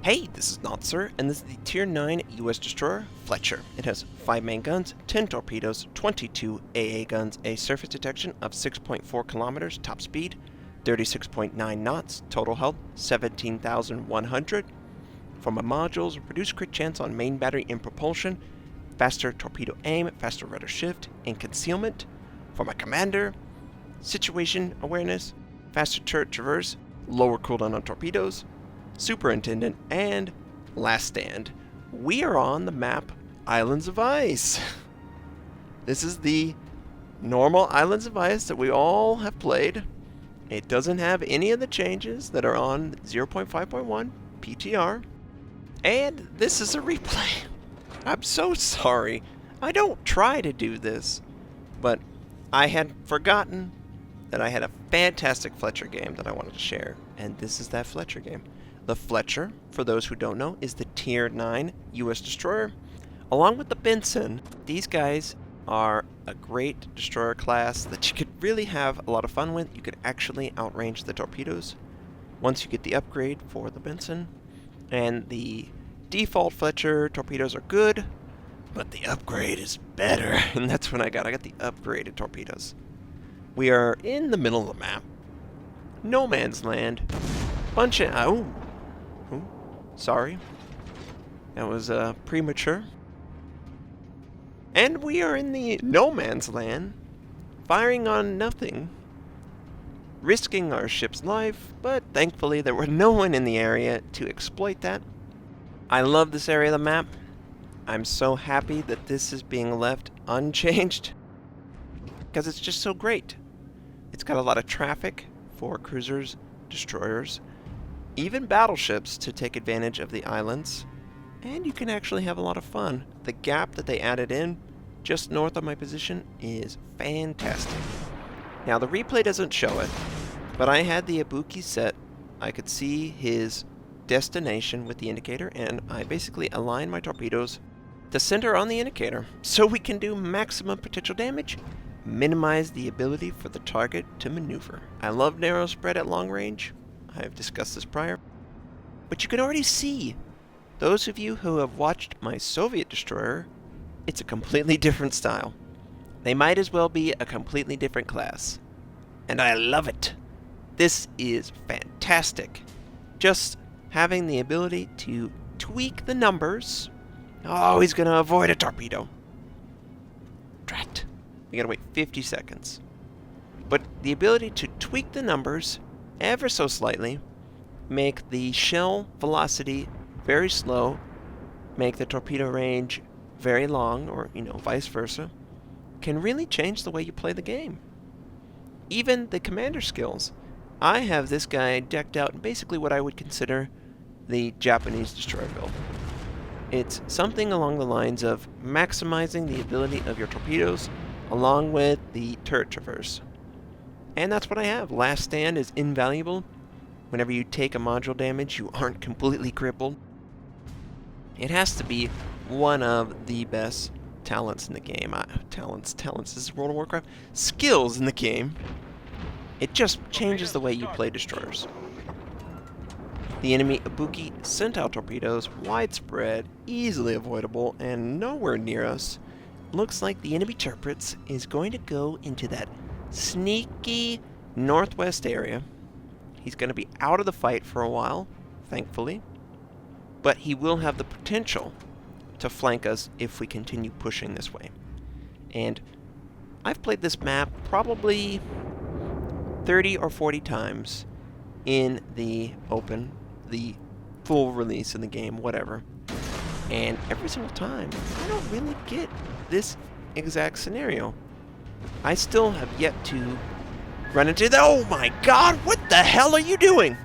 Hey, this is Notser, and this is the Tier 9 US destroyer, Fletcher. It has 5 main guns, 10 torpedoes, 22 AA guns, a surface detection of 6.4 kilometers, top speed, 36.9 knots, total health, 17,100. For my modules, reduced crit chance on main battery and propulsion, faster torpedo aim, faster rudder shift, and concealment. For my commander, situation awareness, faster turret traverse, lower cooldown on torpedoes, superintendent, and last stand. We are on the map Islands of Ice. This is the normal Islands of Ice that we all have played. It doesn't have any of the changes that are on 0.5.1 PTR. And this is a replay. I'm so sorry. I don't try to do this, but I had forgotten that I had a fantastic Fletcher game that I wanted to share, and this is that Fletcher game. The Fletcher, for those who don't know, is the Tier 9 US destroyer. Along with the Benson, these guys are a great destroyer class that you could really have a lot of fun with. You could actually outrange the torpedoes once you get the upgrade for the Benson. And the default Fletcher torpedoes are good, but the upgrade is better. And that's what I got. I got the upgraded torpedoes. We are in the middle of the map. No man's land. Bunch of... sorry. That was premature. And we are in the no man's land, firing on nothing, risking our ship's life, but thankfully there were no one in the area to exploit that. I love this area of the map. I'm so happy that this is being left unchanged, because it's just so great. It's got a lot of traffic for cruisers, destroyers, even battleships to take advantage of the islands, and you can actually have a lot of fun. The gap that they added in just north of my position is fantastic. Now the replay doesn't show it, but I had the Ibuki set. I could see his destination with the indicator, and I basically aligned my torpedoes to center on the indicator so we can do maximum potential damage, minimize the ability for the target to maneuver. I love narrow spread at long range. I've discussed this prior. But you can already see, those of you who have watched my Soviet destroyer, it's a completely different style. They might as well be a completely different class. And I love it. This is fantastic. Just having the ability to tweak the numbers. Oh, he's going to avoid a torpedo. Drat. We got to wait 50 seconds. But the ability to tweak the numbers ever so slightly, make the shell velocity very slow, make the torpedo range very long, or, vice versa, can really change the way you play the game. Even the commander skills. I have this guy decked out in basically what I would consider the Japanese destroyer build. It's something along the lines of maximizing the ability of your torpedoes along with the turret traverse. And that's what I have. Last stand is invaluable. Whenever you take a module damage, you aren't completely crippled. It has to be one of the best talents in the game. Talents, this is World of Warcraft. Skills in the game. It just changes the way you play destroyers. The enemy Ibuki sent out torpedoes, widespread, easily avoidable, and nowhere near us. Looks like the enemy turrets is going to go into that sneaky northwest area. He's going to be out of the fight for a while, thankfully. But he will have the potential to flank us if we continue pushing this way. And I've played this map probably 30 or 40 times in the open, the full release in the game, whatever. And every single time, I don't really get this exact scenario. I still have yet to run into the... Oh my god, what the hell are you doing?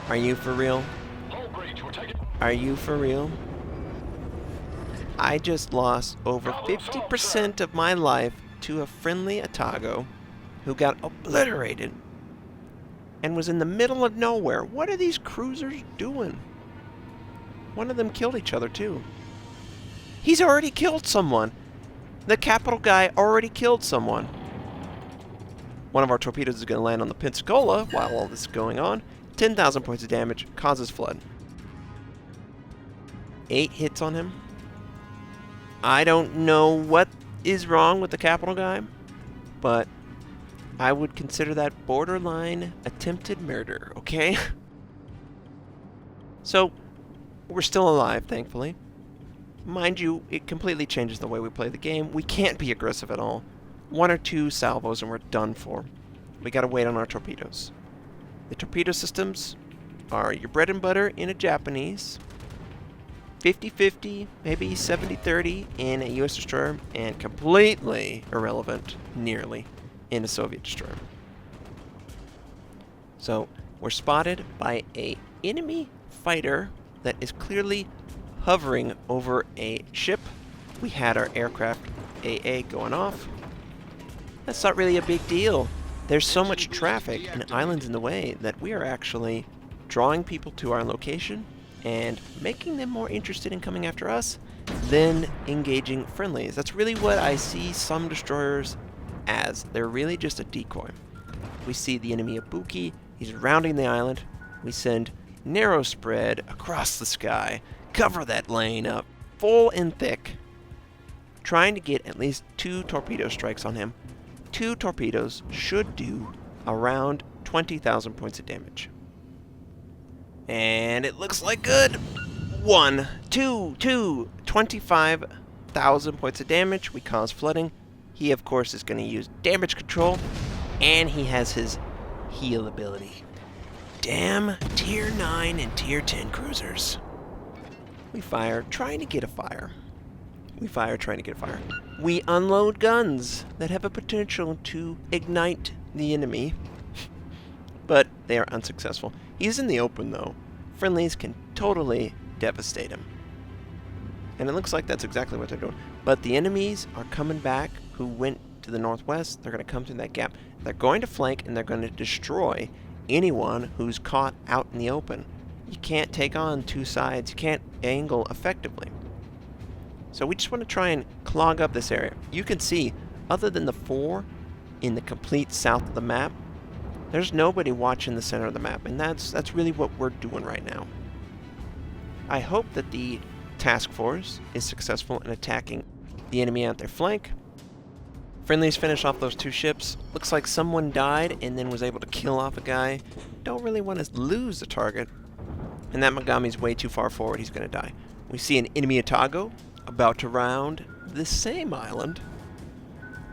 Are you for real? Are you for real? I just lost over 50% of my life to a friendly Atago who got obliterated and was in the middle of nowhere. What are these cruisers doing? One of them killed each other too. He's already killed someone. The capital guy already killed someone. One of our torpedoes is going to land on the Pensacola while all this is going on. 10,000 points of damage, causes flood. 8 hits on him. I don't know what is wrong with the capital guy, but I would consider that borderline attempted murder, okay? So, we're still alive, thankfully. Mind you, it completely changes the way we play the game. We can't be aggressive at all. 1 or 2 salvos and we're done for. We gotta wait on our torpedoes. The torpedo systems are your bread and butter in a Japanese, 50-50, maybe 70-30 in a US destroyer, and completely irrelevant, nearly, in a Soviet destroyer. So, we're spotted by an enemy fighter that is clearly hovering over a ship. We had our aircraft AA going off. That's not really a big deal. There's so much traffic and islands in the way that we are actually drawing people to our location and making them more interested in coming after us than engaging friendlies. That's really what I see some destroyers as. They're really just a decoy. We see the enemy Ibuki. He's rounding the island. We send narrow spread across the sky, cover that lane up full and thick, trying to get at least 2 torpedo strikes on him. 2 torpedoes should do around 20,000 points of damage. And it looks like good. 1, 2, 25,000 points of damage. We cause flooding. He, of course, is going to use damage control, and he has his heal ability. Damn Tier 9 and Tier 10 cruisers. We fire, trying to get a fire. We fire, trying to get a fire. We unload guns that have a potential to ignite the enemy, but they are unsuccessful. He's in the open, though. Friendlies can totally devastate him. And it looks like that's exactly what they're doing. But the enemies are coming back who went to the northwest. They're going to come through that gap. They're going to flank, and they're going to destroy anyone who's caught out in the open. You can't take on 2 sides. You can't angle effectively. So we just want to try and clog up this area. You can see, other than the 4 in the complete south of the map, there's nobody watching the center of the map, and that's really what we're doing right now. I hope that the task force is successful in attacking the enemy at their flank. Friendlies finish off those 2 ships. Looks like someone died and then was able to kill off a guy. Don't really want to lose the target. And that Megami's way too far forward. He's going to die. We see an enemy Otago about to round the same island.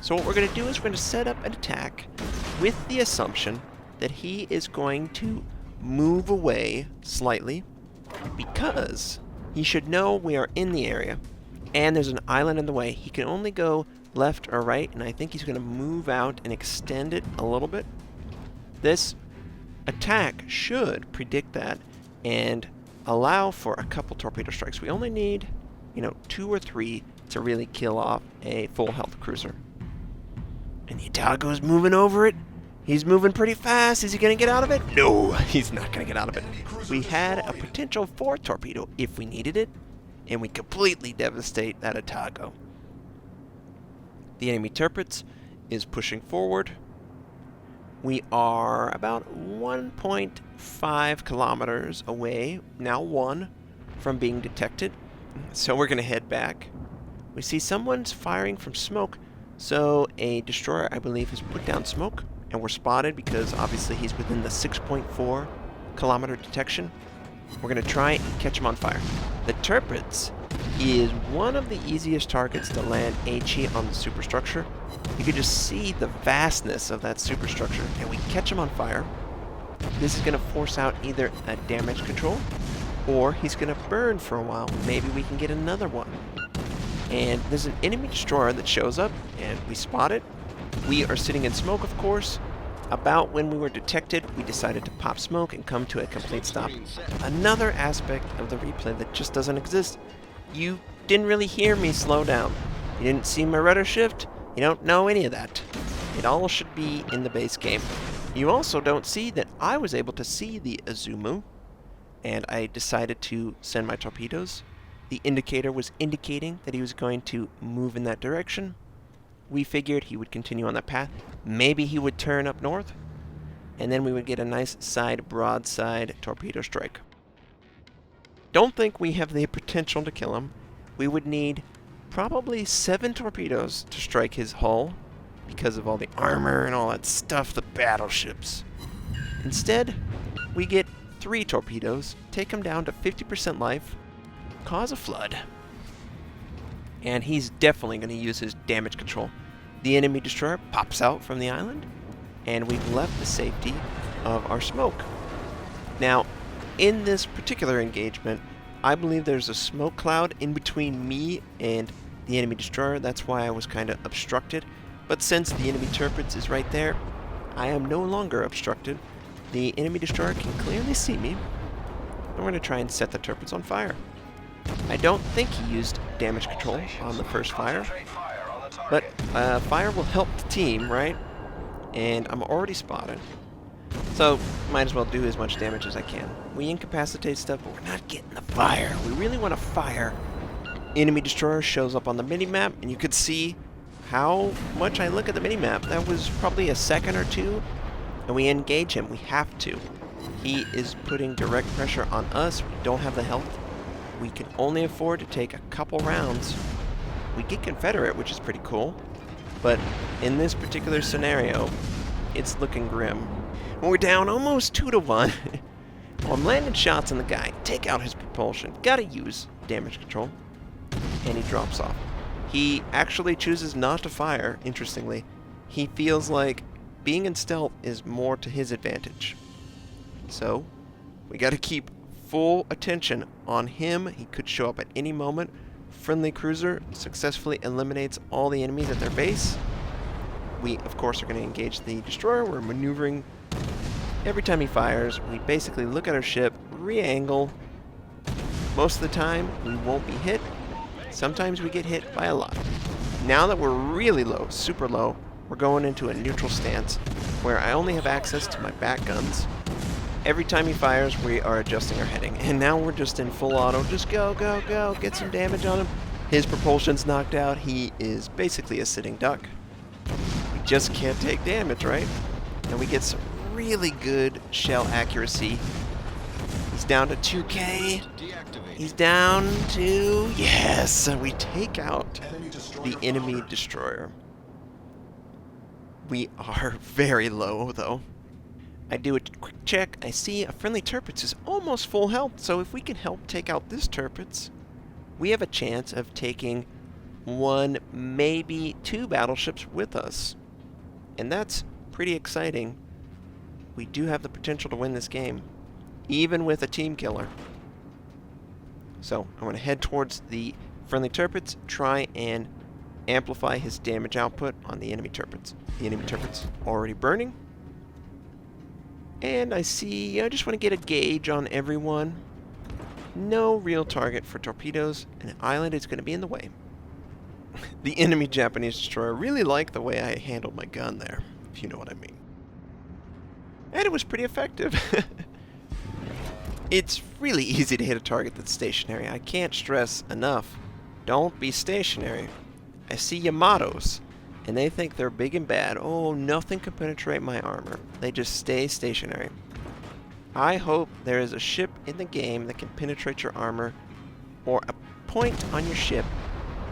So what we're going to do is we're going to set up an attack with the assumption that he is going to move away slightly because he should know we are in the area and there's an island in the way. He can only go left or right, and I think he's going to move out and extend it a little bit. This attack should predict that and allow for a couple torpedo strikes. We only need, 2 or 3 to really kill off a full health cruiser. And the Otago's moving over it. He's moving pretty fast. Is he going to get out of it? No, he's not going to get out of it. We had a potential 4th torpedo if we needed it, and we completely devastate that Otago. The enemy Tirpitz is pushing forward. We are about 1.5 kilometers away, now 1, from being detected. So we're going to head back. We see someone's firing from smoke, so a destroyer, I believe, has put down smoke, and we're spotted because obviously he's within the 6.4 kilometer detection. We're going to try and catch him on fire. The Tirpitz is one of the easiest targets to land HE on the superstructure. You can just see the vastness of that superstructure, and we catch him on fire. This is going to force out either a damage control, or he's going to burn for a while. Maybe we can get another one. And there's an enemy destroyer that shows up, and we spot it. We are sitting in smoke, of course. About when we were detected, we decided to pop smoke and come to a complete stop. Another aspect of the replay that just doesn't exist. You didn't really hear me slow down. You didn't see my rudder shift. You don't know any of that. It all should be in the base game. You also don't see that I was able to see the Izumu, and I decided to send my torpedoes. The indicator was indicating that he was going to move in that direction. We figured he would continue on that path. Maybe he would turn up north. and then we would get a nice side broadside torpedo strike. Don't think we have the potential to kill him. We would need probably 7 torpedoes to strike his hull because of all the armor and all that stuff, the battleships. Instead, we get 3 torpedoes, take him down to 50% life, cause a flood, and he's definitely going to use his damage control. The enemy destroyer pops out from the island, and we've left the safety of our smoke. Now, in this particular engagement, I believe there's a smoke cloud in between me and the enemy destroyer. That's why I was kind of obstructed. But since the enemy turrets is right there, I am no longer obstructed. The enemy destroyer can clearly see me. I'm going to try and set the turrets on fire. I don't think he used damage control on the first fire, but fire will help the team, right? And I'm already spotted, so might as well do as much damage as I can. We incapacitate stuff, but we're not getting the fire. We really want to fire. Enemy destroyer shows up on the mini-map, and you could see how much I look at the mini-map. That was probably a second or two, and we engage him. We have to. He is putting direct pressure on us. We don't have the health. We can only afford to take a couple rounds. We get Confederate, which is pretty cool, but in this particular scenario, it's looking grim. We're down almost 2-1. Well, I'm landing shots on the guy. Take out his propulsion. Gotta use damage control. And he drops off. He actually chooses not to fire, interestingly. He feels like being in stealth is more to his advantage. So, we gotta keep full attention on him. He could show up at any moment. Friendly cruiser successfully eliminates all the enemies at their base. We, of course, are going to engage the destroyer. We're maneuvering. Every time he fires, we basically look at our ship, re-angle. Most of the time, we won't be hit. Sometimes we get hit by a lot. Now that we're really low, super low, we're going into a neutral stance where I only have access to my back guns. Every time he fires, we are adjusting our heading. And now we're just in full auto. Just go, go, go. Get some damage on him. His propulsion's knocked out. He is basically a sitting duck. We just can't take damage, right? And we get some really good shell accuracy. He's down to 2K. He's down to... Yes! We take out the enemy destroyer. We are very low, though. I do a quick check. I see a friendly turrets is almost full health, so if we can help take out this turrets, we have a chance of taking 1, maybe 2 battleships with us. And that's pretty exciting. We do have the potential to win this game, even with a team killer. So I'm going to head towards the friendly turrets, try and amplify his damage output on the enemy turrets. The enemy turrets already burning. And I see, I just want to get a gauge on everyone. No real target for torpedoes, and an island is going to be in the way. The enemy Japanese destroyer really liked the way I handled my gun there, if you know what I mean. And it was pretty effective. It's really easy to hit a target that's stationary. I can't stress enough. Don't be stationary. I see Yamatos, and they think they're big and bad. Oh, nothing can penetrate my armor. They just stay stationary. I hope there is a ship in the game that can penetrate your armor, or a point on your ship,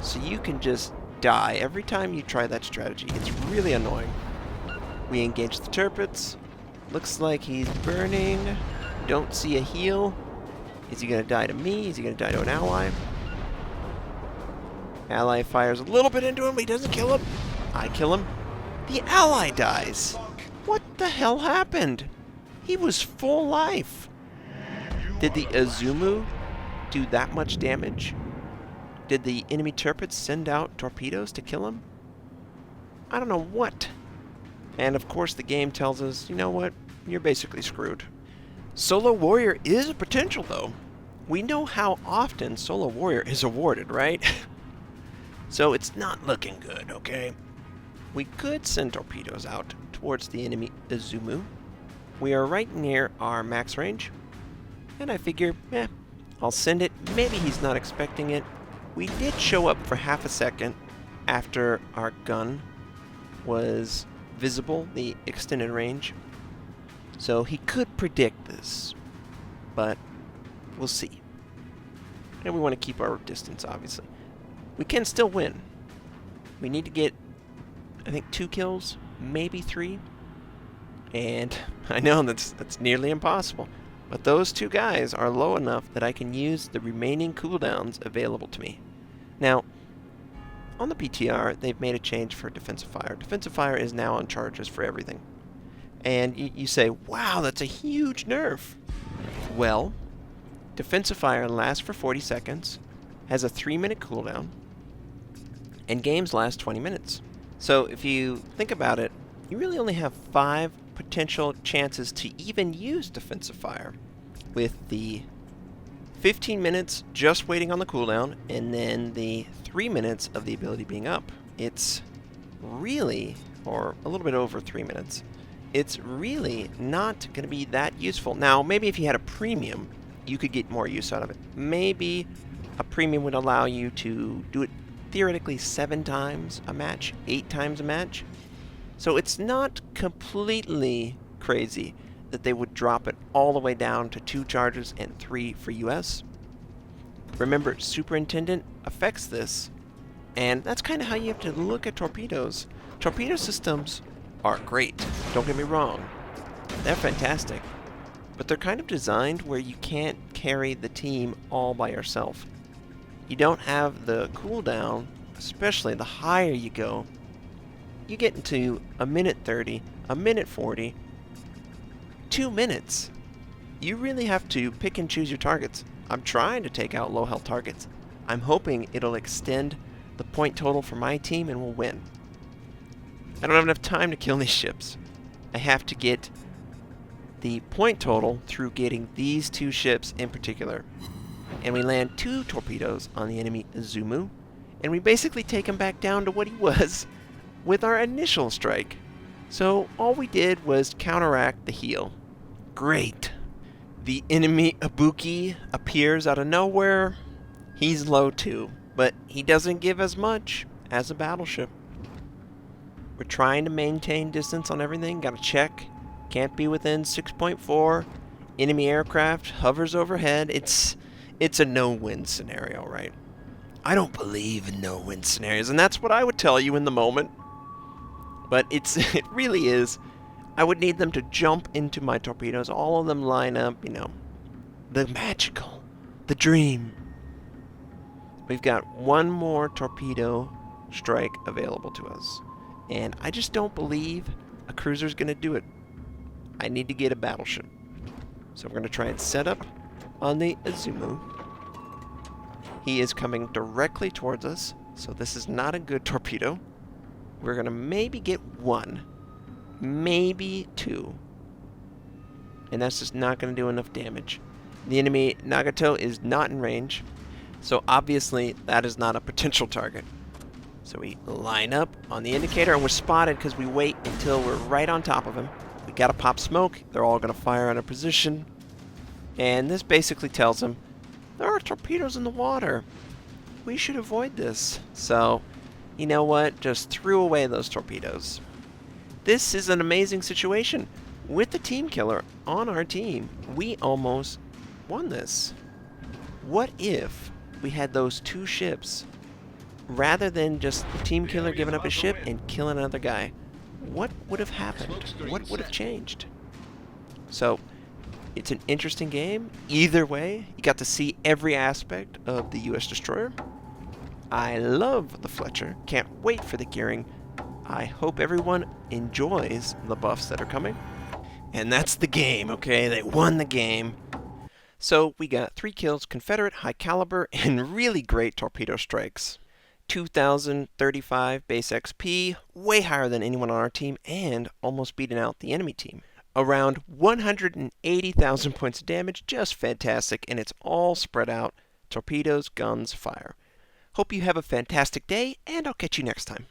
so you can just die every time you try that strategy. It's really annoying. We engage the turrets. Looks like he's burning. Don't see a heal. Is he going to die to me? Is he going to die to an ally? Ally fires a little bit into him, but he doesn't kill him. I kill him. The ally dies. What the hell happened? He was full life. Did the Izumu do that much damage? Did the enemy turrets send out torpedoes to kill him? I don't know what. And of course the game tells us, you know what? You're basically screwed. Solo Warrior is a potential though. We know how often Solo Warrior is awarded, right? So it's not looking good, okay? We could send torpedoes out towards the enemy Izumu. We are right near our max range. And I figure, I'll send it. Maybe he's not expecting it. We did show up for half a second after our gun was visible, the extended range. So he could predict this, but we'll see. And we want to keep our distance, obviously. We can still win. We need to get, I think, 2 kills, maybe 3. And I know that's nearly impossible. But those 2 guys are low enough that I can use the remaining cooldowns available to me. Now, on the PTR, they've made a change for defensive fire. Defensive fire is now on charges for everything. And you say, wow, that's a huge nerf. Well, defensive fire lasts for 40 seconds, has a 3-minute cooldown, and games last 20 minutes. So if you think about it, you really only have 5 potential chances to even use defensive fire, with the 15 minutes just waiting on the cooldown, and then the 3 minutes of the ability being up. It's really, or a little bit over 3 minutes, it's really not going to be that useful. Now, maybe if you had a premium, you could get more use out of it. Maybe a premium would allow you to do it theoretically 7 times a match, 8 times a match. So it's not completely crazy that they would drop it all the way down to 2 charges and 3 for US. Remember, Superintendent affects this, and that's kind of how you have to look at torpedoes. Torpedo systems are great, don't get me wrong. They're fantastic. But they're kind of designed where you can't carry the team all by yourself. You don't have the cooldown, especially the higher you go. You get into a minute 30, a minute 40, 2 minutes. You really have to pick and choose your targets. I'm trying to take out low health targets. I'm hoping it'll extend the point total for my team and we'll win. I don't have enough time to kill these ships. I have to get the point total through getting these 2 ships in particular. And we land 2 torpedoes on the enemy Izumu, and we basically take him back down to what he was with our initial strike. So all we did was counteract the heal. Great. The enemy Ibuki appears out of nowhere. He's low too, but he doesn't give as much as a battleship. We're trying to maintain distance on everything. Gotta check. Can't be within 6.4. Enemy aircraft hovers overhead. It's a no-win scenario, right? I don't believe in no-win scenarios, and that's what I would tell you in the moment. But it really is. I would need them to jump into my torpedoes. All of them line up, you know. The magical. The dream. We've got 1 more torpedo strike available to us. And I just don't believe a cruiser's going to do it. I need to get a battleship. So we're going to try and set up on the Izumu. He is coming directly towards us, so this is not a good torpedo. We're going to maybe get 1. Maybe 2. And that's just not going to do enough damage. The enemy Nagato is not in range, so obviously that is not a potential target. So we line up on the indicator, and we're spotted because we wait until we're right on top of him. We gotta pop smoke. They're all gonna fire on a position. And this basically tells them, there are torpedoes in the water. We should avoid this. So, you know what? Just threw away those torpedoes. This is an amazing situation. With the team killer on our team, we almost won this. What if we had those 2 ships rather than just the team killer giving up his ship and killing another guy? What would have happened? What would have changed? So, it's an interesting game. Either way, you got to see every aspect of the U.S. destroyer. I love the Fletcher. Can't wait for the gearing. I hope everyone enjoys the buffs that are coming. And that's the game, okay? They won the game. So we got 3 kills, Confederate, high caliber, and really great torpedo strikes. 2,035 base XP, way higher than anyone on our team, and almost beating out the enemy team. Around 180,000 points of damage, just fantastic, and it's all spread out. Torpedoes, guns, fire. Hope you have a fantastic day, and I'll catch you next time.